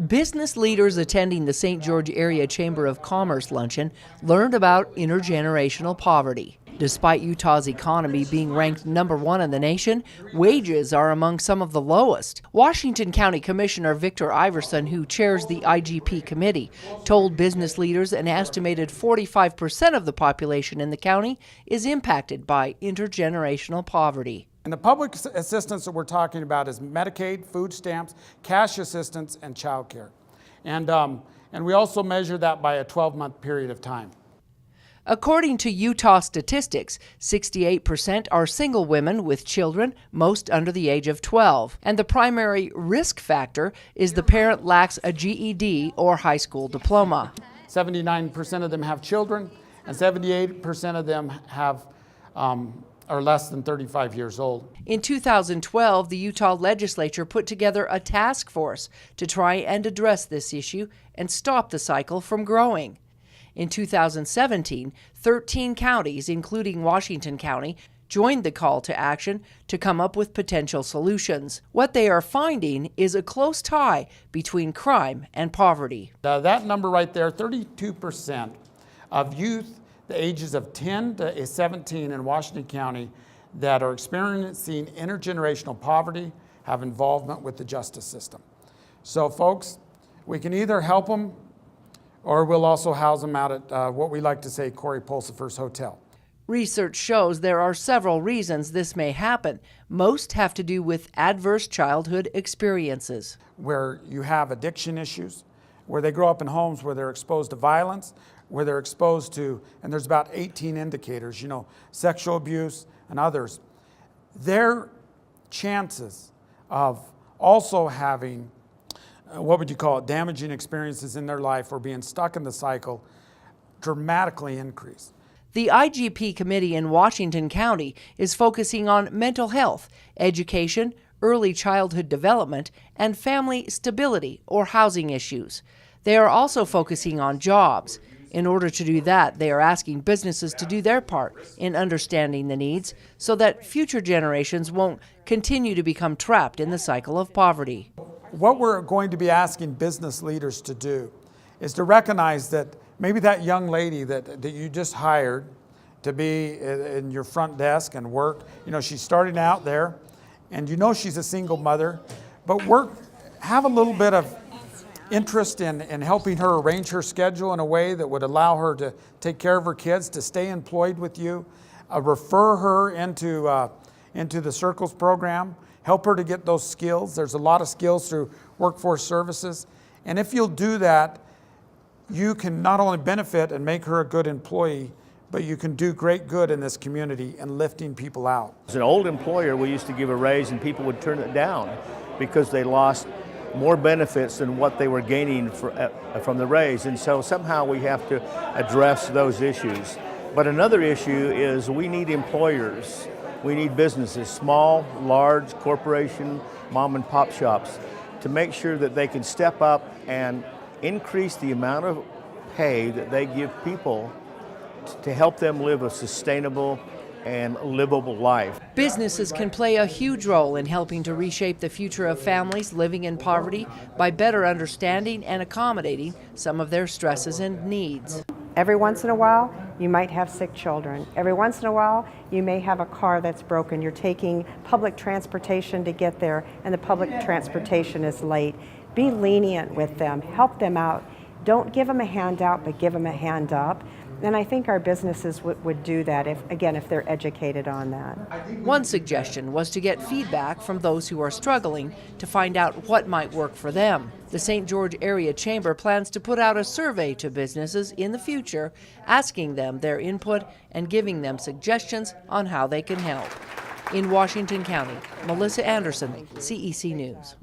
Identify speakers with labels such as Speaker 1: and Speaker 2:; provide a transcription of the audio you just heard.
Speaker 1: Business leaders attending the St. George Area Chamber of Commerce luncheon learned about intergenerational poverty. Despite Utah's economy being ranked #1 in the nation, wages are among some of the lowest. Washington County Commissioner Victor Iverson, who chairs the IGP committee, told business leaders an estimated 45% of the population in the county is impacted by intergenerational poverty.
Speaker 2: And the public assistance that we're talking about is Medicaid, food stamps, cash assistance, and child care. And we also measure that by a 12-month period of time.
Speaker 1: According to Utah statistics, 68% are single women with children, most under the age of 12. And the primary risk factor is the parent lacks a GED or high school diploma.
Speaker 2: 79% of them have children, and 78% of them are less than 35 years old.
Speaker 1: In 2012, the Utah legislature put together a task force to try and address this issue and stop the cycle from growing. In 2017, 13 counties, including Washington County, joined the call to action to come up with potential solutions. What they are finding is a close tie between crime and poverty.
Speaker 2: That number right there, 32% of youth the ages of 10 to 17 in Washington County that are experiencing intergenerational poverty have involvement with the justice system. So folks, we can either help them or we'll also house them out at what we like to say Corey Pulsifer's Hotel.
Speaker 1: Research shows there are several reasons this may happen. Most have to do with adverse childhood experiences.
Speaker 2: Where you have addiction issues, where they grow up in homes where they're exposed to violence, where they're exposed to, and there's about 18 indicators, sexual abuse and others. Their chances of also having, what would you call it, damaging experiences in their life or being stuck in the cycle dramatically increase.
Speaker 1: The IGP committee in Washington County is focusing on mental health, education, early childhood development, and family stability or housing issues. They are also focusing on jobs. In order to do that, they are asking businesses to do their part in understanding the needs so that future generations won't continue to become trapped in the cycle of poverty.
Speaker 2: What we're going to be asking business leaders to do is to recognize that maybe that young lady that you just hired to be in your front desk and work, she's starting out there and she's a single mother, but have a little bit of interest in helping her arrange her schedule in a way that would allow her to take care of her kids, to stay employed with you, refer her into the Circles program, help her to get those skills. There's a lot of skills through workforce services. And if you'll do that, you can not only benefit and make her a good employee, but you can do great good in this community and lifting people out.
Speaker 3: As an old employer, we used to give a raise and people would turn it down because they lost more benefits than what they were gaining from the raise. And so somehow we have to address those issues. But another issue is we need employers. We need businesses, small, large, corporation, mom and pop shops, to make sure that they can step up and increase the amount of pay that they give people to help them live a sustainable and livable life.
Speaker 1: Businesses can play a huge role in helping to reshape the future of families living in poverty by better understanding and accommodating some of their stresses and needs.
Speaker 4: Every once in a while, you might have sick children. Every once in a while, you may have a car that's broken. You're taking public transportation to get there, and the public transportation is late. Be lenient with them. Help them out. Don't give them a handout, but give them a hand up. And I think our businesses would do that if they're educated on that.
Speaker 1: One suggestion was to get feedback from those who are struggling to find out what might work for them. The St. George Area Chamber plans to put out a survey to businesses in the future, asking them their input and giving them suggestions on how they can help. In Washington County, Melissa Anderson, CEC News.